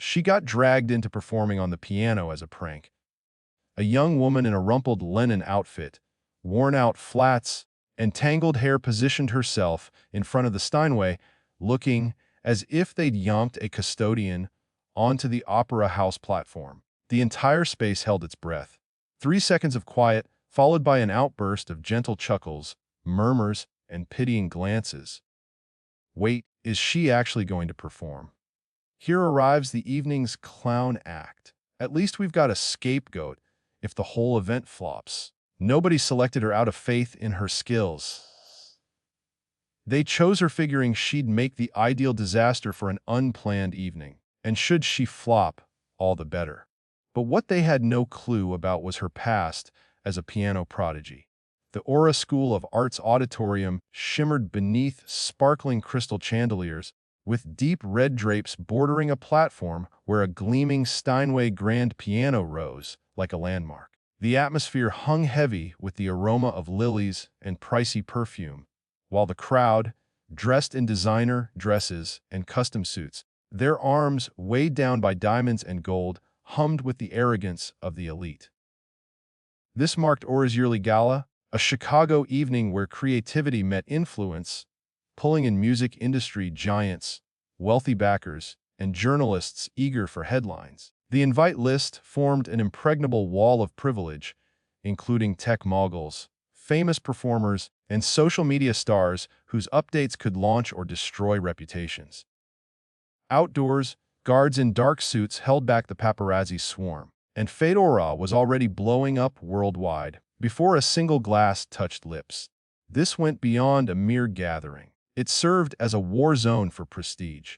She got dragged into performing on the piano as a prank. A young woman in a rumpled linen outfit, worn-out flats, and tangled hair positioned herself in front of the Steinway, looking as if they'd yomped a custodian onto the opera house platform. The entire space held its breath. 3 seconds of quiet, followed by an outburst of gentle chuckles, murmurs, and pitying glances. Wait, is she actually going to perform? Here arrives the evening's clown act. At least we've got a scapegoat if the whole event flops. Nobody selected her out of faith in her skills. They chose her figuring she'd make the ideal disaster for an unplanned evening. And should she flop, all the better. But what they had no clue about was her past as a piano prodigy. The Aura School of Arts auditorium shimmered beneath sparkling crystal chandeliers, with deep red drapes bordering a platform where a gleaming Steinway grand piano rose like a landmark. The atmosphere hung heavy with the aroma of lilies and pricey perfume, while the crowd, dressed in designer dresses and custom suits, their arms weighed down by diamonds and gold, hummed with the arrogance of the elite. This marked Aura's yearly gala, a Chicago evening where creativity met influence, pulling in music industry giants, wealthy backers, and journalists eager for headlines. The invite list formed an impregnable wall of privilege, including tech moguls, famous performers, and social media stars whose updates could launch or destroy reputations. Outdoors, guards in dark suits held back the paparazzi swarm, and Fedora was already blowing up worldwide before a single glass touched lips. This went beyond a mere gathering. It served as a war zone for prestige.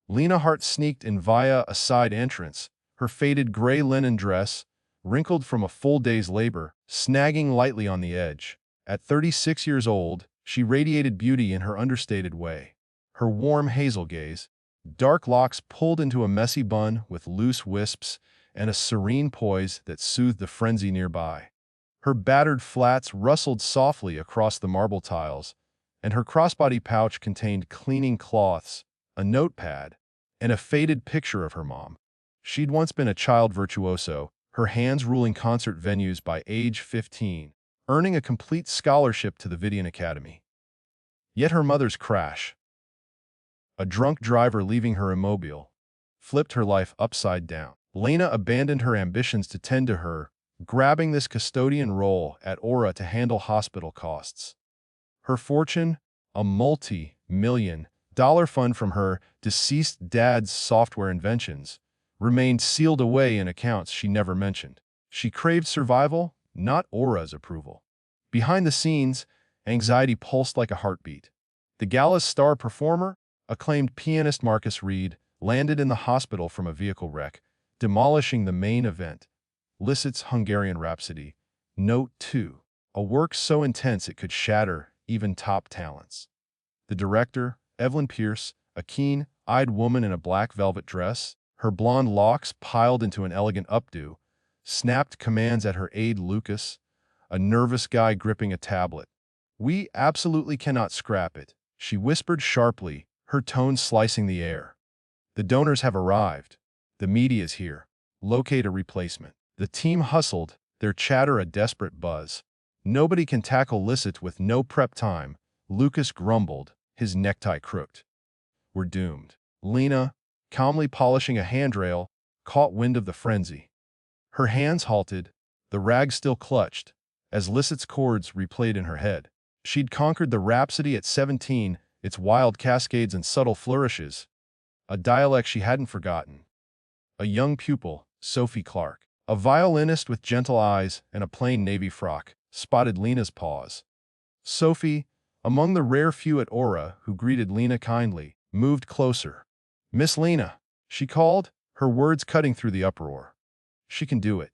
Lena Hart sneaked in via a side entrance, her faded gray linen dress, wrinkled from a full day's labor, snagging lightly on the edge. At 36 years old, she radiated beauty in her understated way. Her warm hazel gaze, dark locks pulled into a messy bun with loose wisps, and a serene poise that soothed the frenzy nearby. Her battered flats rustled softly across the marble tiles, and her crossbody pouch contained cleaning cloths, a notepad, and a faded picture of her mom. She'd once been a child virtuoso, her hands ruling concert venues by age 15, earning a complete scholarship to the Vidian Academy. Yet her mother's crash, a drunk driver leaving her immobile, flipped her life upside down. Lena abandoned her ambitions to tend to her, grabbing this custodian role at Aura to handle hospital costs. Her fortune, a multi-million-dollar fund from her deceased dad's software inventions, remained sealed away in accounts she never mentioned. She craved survival, not Aura's approval. Behind the scenes, anxiety pulsed like a heartbeat. The gala's star performer, acclaimed pianist Marcus Reed, landed in the hospital from a vehicle wreck, demolishing the main event, Liszt's Hungarian Rhapsody. Note 2. A work so intense it could shatter even top talents. The director, Evelyn Pierce, a keen-eyed woman in a black velvet dress, her blonde locks piled into an elegant updo, snapped commands at her aide Lucas, a nervous guy gripping a tablet. "We absolutely cannot scrap it," she whispered sharply, her tone slicing the air. "The donors have arrived. The media is here. Locate a replacement." The team hustled, their chatter a desperate buzz. "Nobody can tackle Liszt with no prep time," Lucas grumbled, his necktie crooked. "We're doomed." Lena, calmly polishing a handrail, caught wind of the frenzy. Her hands halted, the rag still clutched, as Liszt's chords replayed in her head. She'd conquered the Rhapsody at 17, its wild cascades and subtle flourishes, a dialect she hadn't forgotten. A young pupil, Sophie Clark, a violinist with gentle eyes and a plain navy frock, spotted Lena's pause. Sophie, among the rare few at Aura who greeted Lena kindly, moved closer. "Miss Lena," she called, her words cutting through the uproar. "She can do it."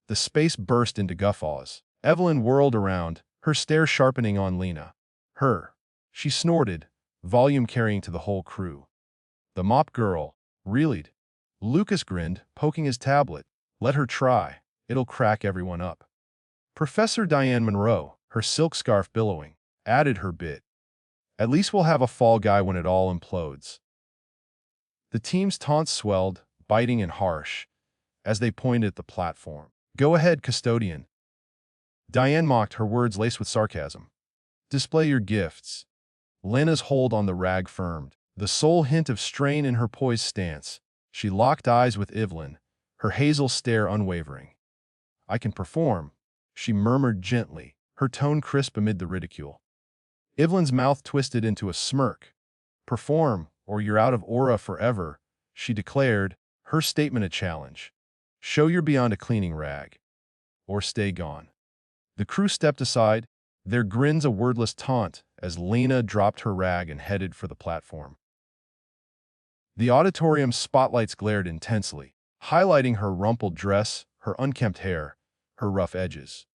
The space burst into guffaws. Evelyn whirled around, her stare sharpening on Lena. "Her," she snorted, volume carrying to the whole crew. "The mop girl, really?" Lucas grinned, poking his tablet. "Let her try. It'll crack everyone up." Professor Diane Monroe, her silk scarf billowing, added her bit. "At least we'll have a fall guy when it all implodes." The team's taunts swelled, biting and harsh, as they pointed at the platform. "Go ahead, custodian." Diane mocked, her words laced with sarcasm. "Display your gifts." Lena's hold on the rag firmed, the sole hint of strain in her poised stance. She locked eyes with Evelyn, her hazel stare unwavering. "I can perform," she murmured gently, her tone crisp amid the ridicule. Evelyn's mouth twisted into a smirk. "Perform, or you're out of aura forever," she declared, her statement a challenge. "Show you're beyond a cleaning rag, or stay gone." The crew stepped aside, their grins a wordless taunt as Lena dropped her rag and headed for the platform. The auditorium's spotlights glared intensely, highlighting her rumpled dress, her unkempt hair, her rough edges.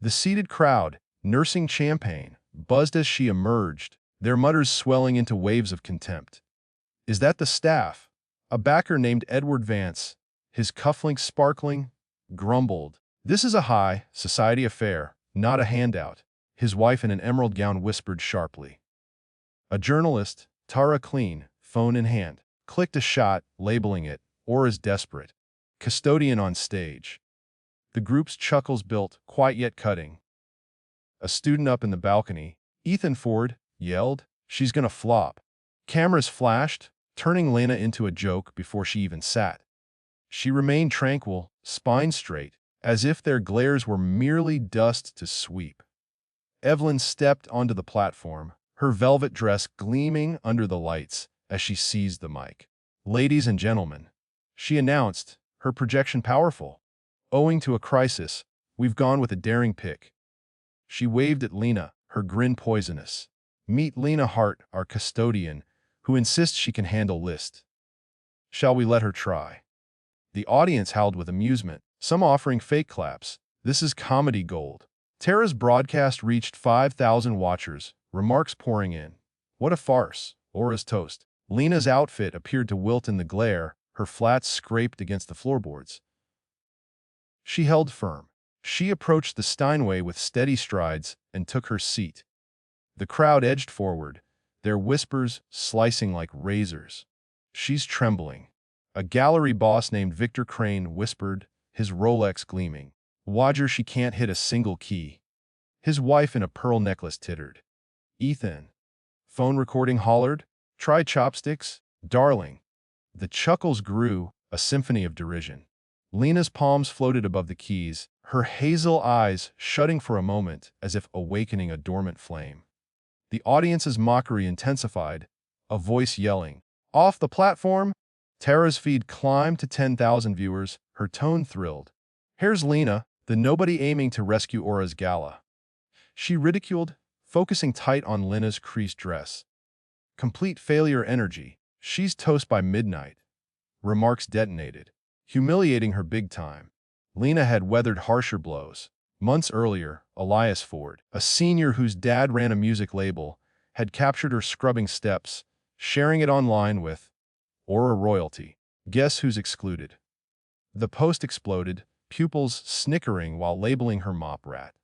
The seated crowd, nursing champagne, buzzed as she emerged, their mutters swelling into waves of contempt. "Is that the staff?" A backer named Edward Vance, his cufflinks sparkling, grumbled. "This is a high society affair, not a handout," his wife in an emerald gown whispered sharply. A journalist, Tara Clean, phone in hand, clicked a shot, labeling it, "Aura's desperate. Custodian on stage." The group's chuckles built, quiet yet cutting. A student up in the balcony, Ethan Ford, yelled, "She's gonna flop." Cameras flashed, turning Lena into a joke before she even sat. She remained tranquil, spine straight, as if their glares were merely dust to sweep. Evelyn stepped onto the platform, her velvet dress gleaming under the lights as she seized the mic. "Ladies and gentlemen," she announced, her projection powerful. "Owing to a crisis, we've gone with a daring pick." She waved at Lena, her grin poisonous. "Meet Lena Hart, our custodian, who insists she can handle Liszt. Shall we let her try?" The audience howled with amusement, some offering fake claps. This is comedy gold. Tara's broadcast reached 5,000 watchers, remarks pouring in. "What a farce." Aura's toast. Lena's outfit appeared to wilt in the glare, her flats scraped against the floorboards. She held firm. She approached the Steinway with steady strides and took her seat. The crowd edged forward, their whispers slicing like razors. "She's trembling." A gallery boss named Victor Crane whispered, his Rolex gleaming. "Wager she can't hit a single key." His wife in a pearl necklace tittered. Ethan, phone recording, hollered, "Try chopsticks, darling." The chuckles grew, a symphony of derision. Lena's palms floated above the keys, her hazel eyes shutting for a moment as if awakening a dormant flame. The audience's mockery intensified, a voice yelling, "Off the platform!" Tara's feed climbed to 10,000 viewers, her tone thrilled. "Here's Lena, the nobody aiming to rescue Aura's gala." She ridiculed, focusing tight on Lena's creased dress. "Complete failure energy. She's toast by midnight." Remarks detonated, humiliating her big time. Lena had weathered harsher blows. Months earlier, Elias Ford, a senior whose dad ran a music label, had captured her scrubbing steps, sharing it online with Aura royalty. Guess who's excluded? The post exploded, pupils snickering while labeling her mop rat.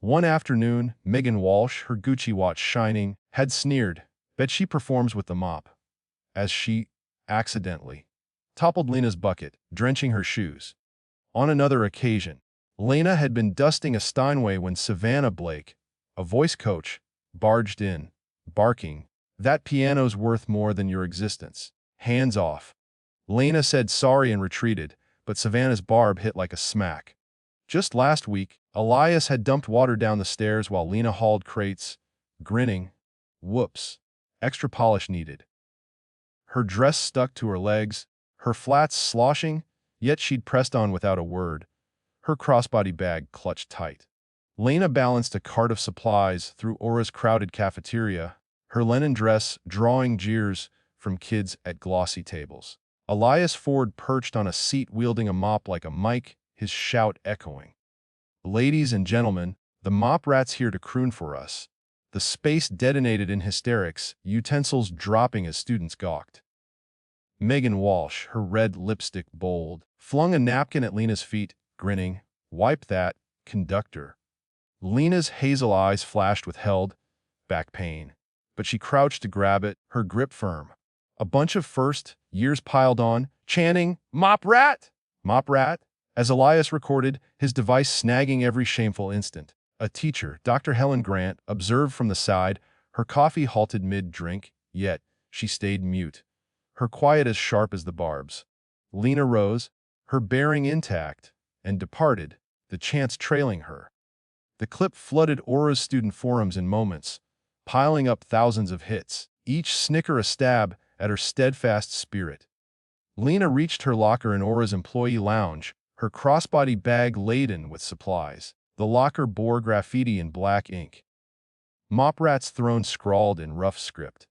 One afternoon, Megan Walsh, her Gucci watch shining, had sneered, "Bet she performs with the mop," as she, accidentally, toppled Lena's bucket, drenching her shoes. On another occasion, Lena had been dusting a Steinway when Savannah Blake, a voice coach, barged in, barking, "That piano's worth more than your existence. Hands off." Lena said sorry and retreated, but Savannah's barb hit like a smack. Just last week, Elias had dumped water down the stairs while Lena hauled crates, grinning. Whoops. Extra polish needed. Her dress stuck to her legs, her flats sloshing, yet she'd pressed on without a word, her crossbody bag clutched tight. Lena balanced a cart of supplies through Aura's crowded cafeteria, her linen dress drawing jeers from kids at glossy tables. Elias Ford perched on a seat wielding a mop like a mic, his shout echoing. "Ladies and gentlemen, the mop rat's here to croon for us." The space detonated in hysterics, utensils dropping as students gawked. Megan Walsh, her red lipstick bold, flung a napkin at Lena's feet, grinning, "Wipe that, conductor." Lena's hazel eyes flashed with held back pain, but she crouched to grab it, her grip firm. A bunch of first years piled on, chanting, "Mop rat! Mop rat!" as Elias recorded, his device snagging every shameful instant. A teacher, Dr. Helen Grant, observed from the side, her coffee halted mid-drink, yet she stayed mute, her quiet as sharp as the barbs. Lena rose, her bearing intact, and departed, the chance trailing her. The clip flooded Aura's student forums in moments, piling up thousands of hits, each snicker a stab at her steadfast spirit. Lena reached her locker in Aura's employee lounge, her crossbody bag laden with supplies. The locker bore graffiti in black ink. Mop Rat's throne scrawled in rough script.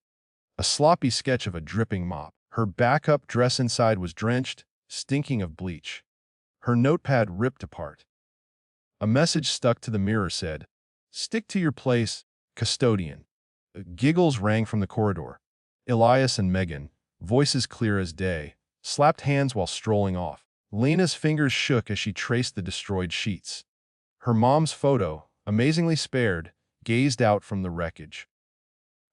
A sloppy sketch of a dripping mop. Her backup dress inside was drenched, stinking of bleach. Her notepad ripped apart. A message stuck to the mirror said, "Stick to your place, custodian." Giggles rang from the corridor. Elias and Megan, voices clear as day, slapped hands while strolling off. Lena's fingers shook as she traced the destroyed sheets. Her mom's photo, amazingly spared, gazed out from the wreckage.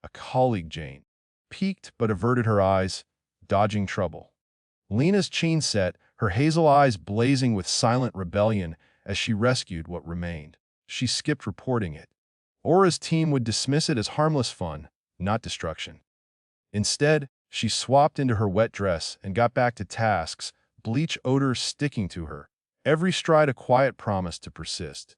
A colleague, Jane, peeked but averted her eyes, dodging trouble. Lena's chin set, her hazel eyes blazing with silent rebellion as she rescued what remained. She skipped reporting it. Aura's team would dismiss it as harmless fun, not destruction. Instead, she swapped into her wet dress and got back to tasks, bleach odor sticking to her, every stride a quiet promise to persist.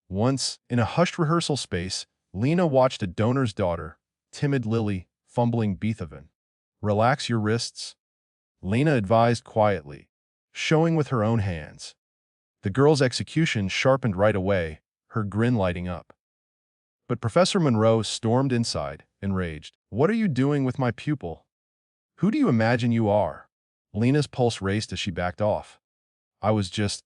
Once, in a hushed rehearsal space, Lena watched a donor's daughter, timid Lily, fumbling Beethoven. "Relax your wrists," Lena advised quietly, showing with her own hands. The girl's execution sharpened right away, her grin lighting up. But Professor Monroe stormed inside, enraged. "What are you doing with my pupil? Who do you imagine you are?" Lena's pulse raced as she backed off. "I was just—"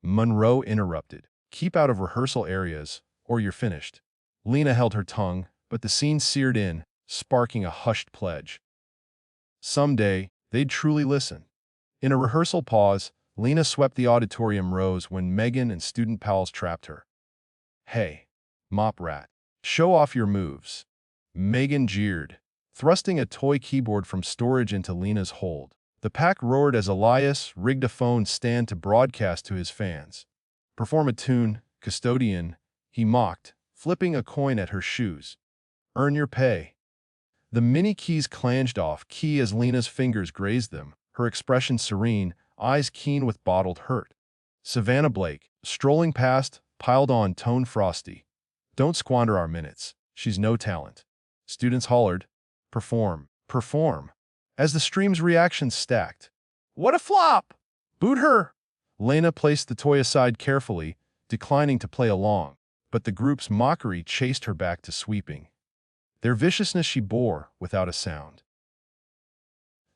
Monroe interrupted. "Keep out of rehearsal areas, or you're finished." Lena held her tongue, but the scene seared in, sparking a hushed pledge. Someday, they'd truly listen. In a rehearsal pause, Lena swept the auditorium rows when Megan and student pals trapped her. "Hey, Mop Rat, show off your moves." Megan jeered, thrusting a toy keyboard from storage into Lena's hold. The pack roared as Elias rigged a phone stand to broadcast to his fans. "Perform a tune, custodian," he mocked, flipping a coin at her shoes. "Earn your pay." The mini keys clanged off key as Lena's fingers grazed them, her expression serene, eyes keen with bottled hurt. Savannah Blake, strolling past, piled on tone frosty. "Don't squander our minutes. She's no talent." Students hollered, "Perform, perform," as the stream's reactions stacked. "What a flop! Boot her!" Lena placed the toy aside carefully, declining to play along, but the group's mockery chased her back to sweeping. Their viciousness she bore without a sound.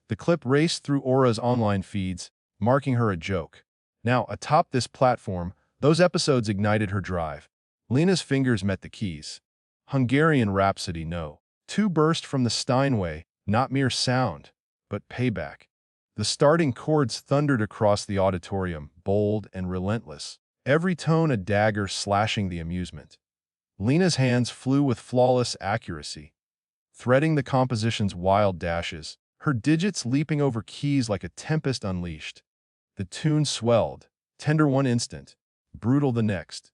The clip raced through Aura's online feeds, marking her a joke. Now, atop this platform, those episodes ignited her drive. Lena's fingers met the keys. Hungarian Rhapsody No. 2 burst from the Steinway, not mere sound, but payback. The starting chords thundered across the auditorium, bold and relentless, every tone a dagger slashing the amusement. Lena's hands flew with flawless accuracy, threading the composition's wild dashes, her digits leaping over keys like a tempest unleashed. The tune swelled, tender one instant, brutal the next.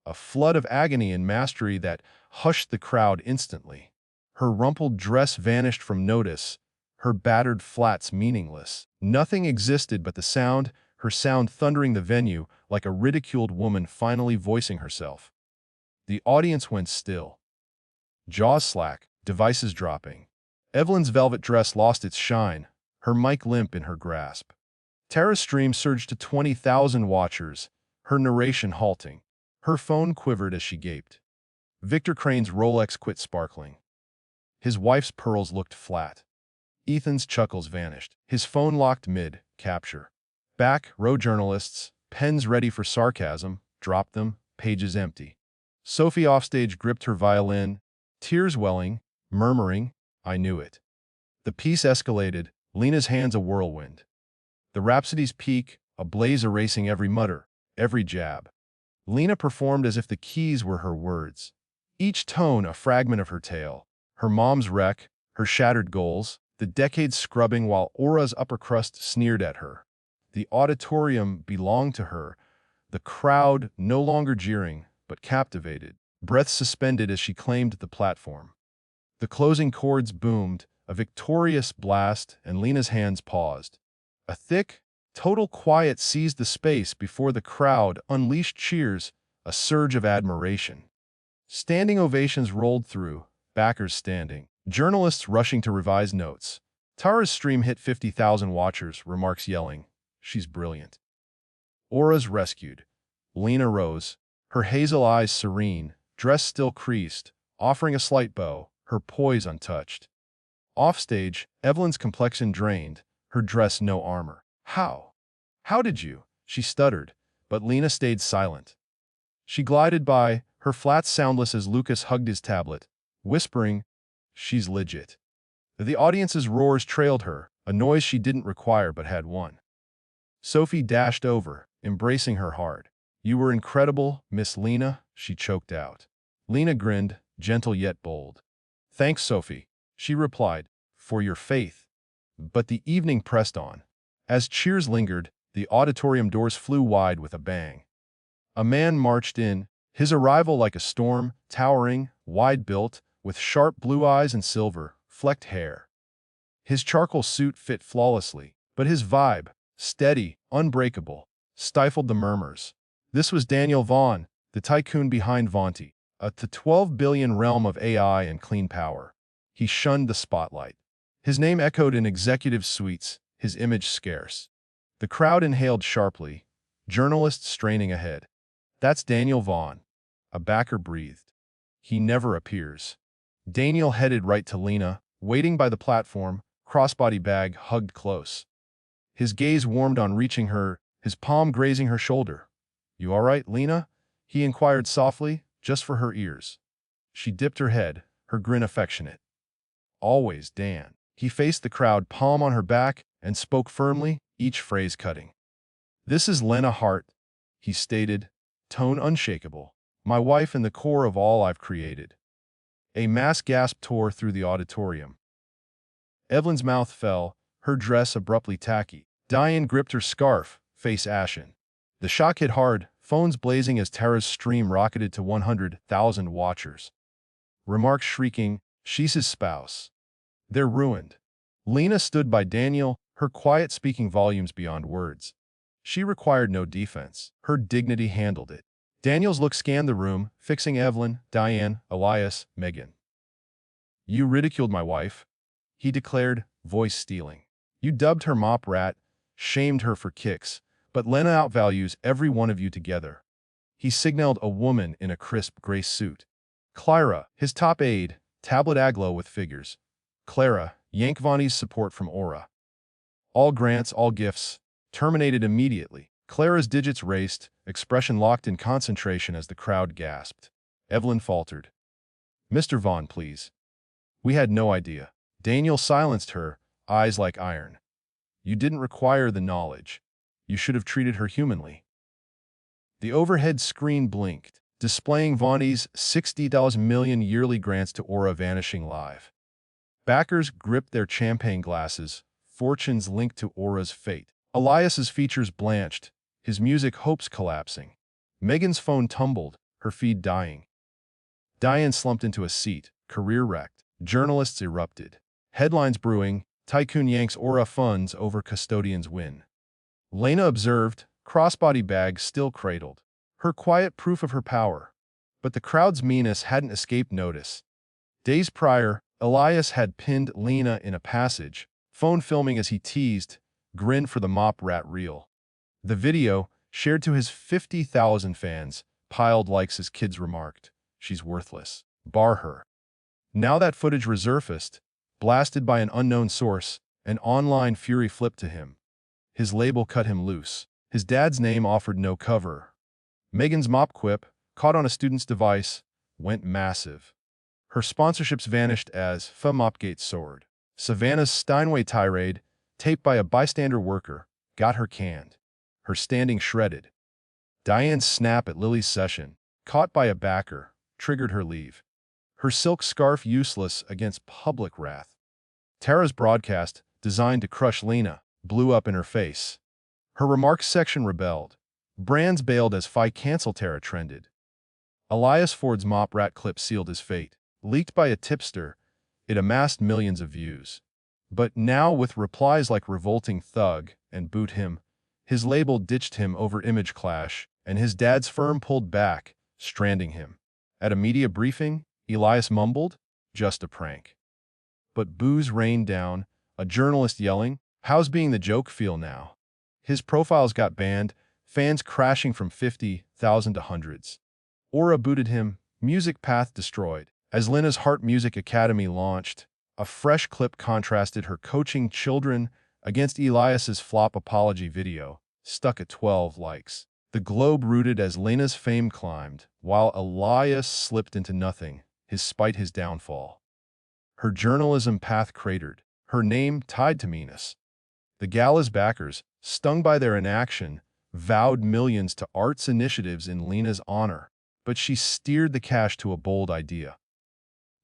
A flood of agony and mastery that hushed the crowd instantly. Her rumpled dress vanished from notice, her battered flats meaningless. Nothing existed but the sound, her sound thundering the venue like a ridiculed woman finally voicing herself. The audience went still. Jaws slack, devices dropping. Evelyn's velvet dress lost its shine, her mic limp in her grasp. Tara's stream surged to 20,000 watchers, her narration halting. Her phone quivered as she gaped. Victor Crane's Rolex quit sparkling. His wife's pearls looked flat. Ethan's chuckles vanished. His phone locked mid-capture. Back row journalists, pens ready for sarcasm, dropped them, pages empty. Sophie offstage gripped her violin, tears welling, murmuring, "I knew it." The piece escalated, Lena's hands a whirlwind. The Rhapsody's peak, a blaze erasing every mutter, every jab. Lena performed as if the keys were her words. Each tone a fragment of her tale. Her mom's wreck, her shattered goals, the decades scrubbing while Aura's upper crust sneered at her. The auditorium belonged to her, the crowd no longer jeering, but captivated, breath suspended as she claimed the platform. The closing chords boomed, a victorious blast, and Lena's hands paused. A thick, total quiet seized the space before the crowd unleashed cheers, a surge of admiration. Standing ovations rolled through, backers standing, journalists rushing to revise notes. Tara's stream hit 50,000 watchers, remarks yelling, "She's brilliant." Aura's rescued. Lena rose, her hazel eyes serene, dress still creased, offering a slight bow, her poise untouched. Offstage, Evelyn's complexion drained, her dress no armor. "How? How did you?" she stuttered, but Lena stayed silent. She glided by, her flats soundless as Lucas hugged his tablet, whispering, "She's legit." The audience's roars trailed her, a noise she didn't require but had won. Sophie dashed over, embracing her hard. "You were incredible, Miss Lena," she choked out. Lena grinned, gentle yet bold. "Thanks, Sophie," she replied, "for your faith." But the evening pressed on. As cheers lingered, the auditorium doors flew wide with a bang. A man marched in, his arrival like a storm, towering, wide-built, with sharp blue eyes and silver-flecked hair. His charcoal suit fit flawlessly, but his vibe, steady, unbreakable, stifled the murmurs. This was Daniel Vaughan, the tycoon behind Vonti, the 12 billion realm of AI and clean power. He shunned the spotlight. His name echoed in executive suites, his image scarce. The crowd inhaled sharply, journalists straining ahead. "That's Daniel Vaughan." A backer breathed. "He never appears." Daniel headed right to Lena, waiting by the platform, crossbody bag hugged close. His gaze warmed on reaching her, his palm grazing her shoulder. "You all right, Lena?" he inquired softly, just for her ears. She dipped her head, her grin affectionate. "Always, Dan." He faced the crowd, palm on her back, and spoke firmly, each phrase cutting. "This is Lena Hart," he stated, tone unshakable. "My wife and the core of all I've created." A mass gasp tore through the auditorium. Evelyn's mouth fell, her dress abruptly tacky. Diane gripped her scarf, face ashen. The shock hit hard, phones blazing as Tara's stream rocketed to 100,000 watchers. Remarks shrieking, "She's his spouse." "They're ruined." Lena stood by Daniel, her quiet speaking volumes beyond words. She required no defense. Her dignity handled it. Daniel's look scanned the room, fixing Evelyn, Diane, Elias, Megan. "You ridiculed my wife," he declared, voice stealing. "You dubbed her mop rat, shamed her for kicks, but Lena outvalues every one of you together." He signaled a woman in a crisp gray suit. Clara, his top aide, tablet aglow with figures. Clara, yank Vonnie's support from Aura. All grants, all gifts, terminated immediately. Clara's digits raced, expression locked in concentration as the crowd gasped. Evelyn faltered. "Mr. Vaughn, please." "We had no idea." Daniel silenced her, eyes like iron. "You didn't require the knowledge. You should have treated her humanly." The overhead screen blinked, displaying Vonnie's $60 million yearly grants to Aura vanishing live. Backers gripped their champagne glasses, fortunes linked to Aura's fate. Elias's features blanched, his music hopes collapsing. Megan's phone tumbled, her feed dying. Diane slumped into a seat, career wrecked. Journalists erupted. Headlines brewing, tycoon yanks Aura funds over custodians win. Lena observed, crossbody bag still cradled. Her quiet proof of her power. But the crowd's meanness hadn't escaped notice. Days prior, Elias had pinned Lena in a passage, phone filming as he teased, grinned for the mop rat reel. The video, shared to his 50,000 fans, piled likes as kids remarked, "She's worthless. Bar her." Now that footage resurfaced, blasted by an unknown source, an online fury flipped to him. His label cut him loose. His dad's name offered no cover. Megan's mop quip, caught on a student's device, went massive. Her sponsorships vanished as Mopgate soared. Savannah's Steinway tirade, taped by a bystander worker, got her canned. Her standing shredded. Diane's snap at Lily's session, caught by a backer, triggered her leave. Her silk scarf useless against public wrath. Tara's broadcast, designed to crush Lena, blew up in her face. Her remarks section rebelled. Brands bailed as "Fi cancel Tara" trended. Elias Ford's mop rat clip sealed his fate. Leaked by a tipster, it amassed millions of views. But now, with replies like "revolting thug" and "boot him," his label ditched him over image clash, and his dad's firm pulled back, stranding him. At a media briefing, Elias mumbled, "Just a prank." But boos rained down, a journalist yelling, "How's being the joke feel now?" His profiles got banned, fans crashing from 50,000 to hundreds. Aura booted him, music path destroyed. As Lena's Heart Music Academy launched, a fresh clip contrasted her coaching children against Elias's flop apology video, stuck at 12 likes. The globe rooted as Lena's fame climbed, while Elias slipped into nothing, despite his downfall. Her journalism path cratered, her name tied to meanness. The gala's backers, stung by their inaction, vowed millions to arts initiatives in Lena's honor, but she steered the cash to a bold idea.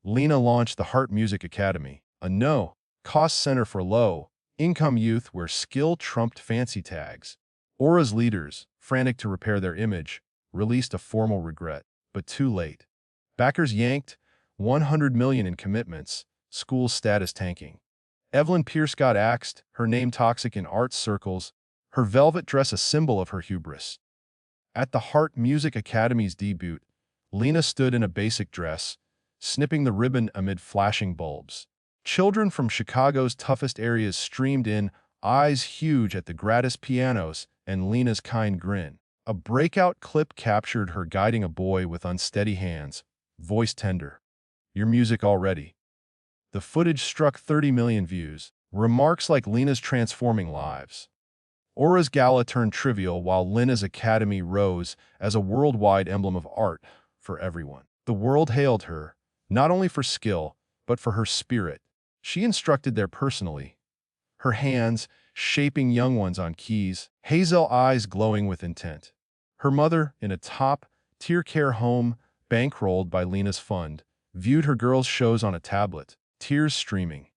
Lena launched the Heart Music Academy, a no-cost center for low-income youth where skill trumped fancy tags. Aura's leaders, frantic to repair their image, released a formal regret, but too late. Backers yanked $100 million in commitments, school status tanking. Evelyn Pierce got axed, her name toxic in arts circles, her velvet dress a symbol of her hubris. At the Heart Music Academy's debut, Lena stood in a basic dress, snipping the ribbon amid flashing bulbs. Children from Chicago's toughest areas streamed in, eyes huge at the gratis pianos and Lena's kind grin. A breakout clip captured her guiding a boy with unsteady hands, voice tender. "Your music already." The footage struck 30 million views, remarks like Lena's transforming lives. Aura's gala turned trivial while Lena's academy rose as a worldwide emblem of art for everyone. The world hailed her, not only for skill, but for her spirit. She instructed there personally, her hands shaping young ones on keys, hazel eyes glowing with intent. Her mother, in a top-tier care home bankrolled by Lena's fund, viewed her girls' shows on a tablet, tears streaming.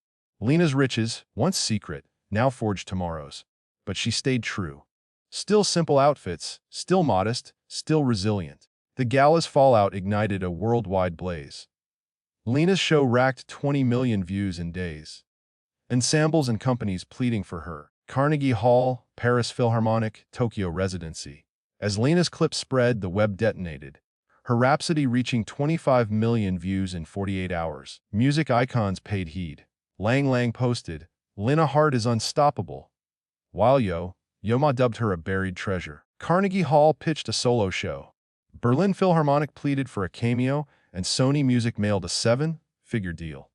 Lena's riches, once secret, now forged tomorrows. But she stayed true. Still simple outfits, still modest, still resilient. The gala's fallout ignited a worldwide blaze. Lena's show racked 20 million views in days. Ensembles and companies pleading for her. Carnegie Hall, Paris Philharmonic, Tokyo Residency. As Lena's clip spread, the web detonated. Her Rhapsody reaching 25 million views in 48 hours. Music icons paid heed. Lang Lang posted, "Lena Hart is unstoppable." While Yoma dubbed her a buried treasure. Carnegie Hall pitched a solo show. Berlin Philharmonic pleaded for a cameo, and Sony Music mailed a 7-figure deal.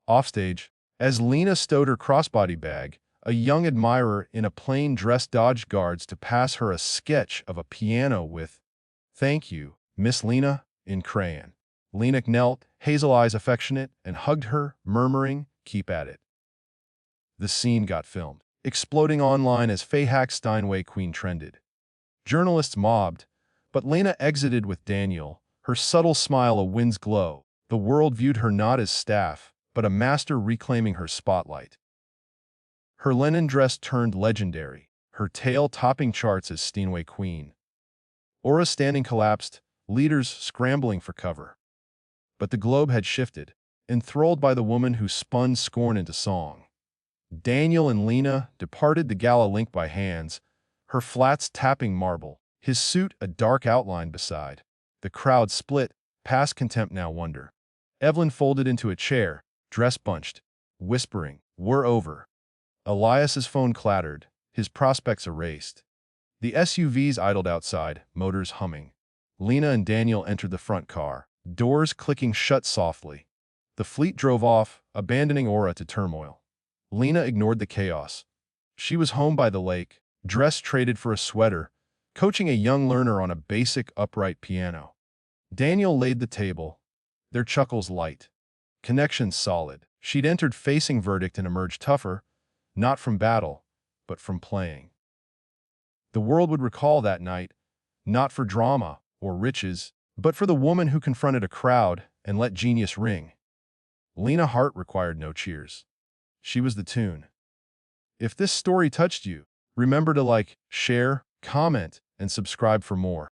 Offstage, as Lena stowed her crossbody bag, a young admirer in a plain dress dodged guards to pass her a sketch of a piano with, "Thank you, Miss Lena," in crayon. Lena knelt, hazel eyes affectionate, and hugged her, murmuring, "Keep at it." The scene got filmed, exploding online as Faye Hack's Steinway Queen trended. Journalists mobbed, but Lena exited with Daniel, her subtle smile a wind's glow. The world viewed her not as staff, but a master reclaiming her spotlight. Her linen dress turned legendary, her tail topping charts as Steinway Queen. Aura's standing collapsed, leaders scrambling for cover. But the globe had shifted, enthralled by the woman who spun scorn into song. Daniel and Lena departed the gala linked by hands, her flats tapping marble, his suit a dark outline beside. The crowd split, past contempt now wonder. Evelyn folded into a chair, dress bunched, whispering, "We're over." Elias's phone clattered, his prospects erased. The SUVs idled outside, motors humming. Lena and Daniel entered the front car, doors clicking shut softly. The fleet drove off, abandoning Aura to turmoil. Lena ignored the chaos. She was home by the lake, dress traded for a sweater, coaching a young learner on a basic upright piano. Daniel laid the table, their chuckles light. Connections solid. She'd entered facing verdict and emerged tougher, not from battle, but from playing. The world would recall that night, not for drama or riches, but for the woman who confronted a crowd and let genius ring. Lena Hart required no cheers. she was the tune. If this story touched you, remember to like, share, comment, and subscribe for more.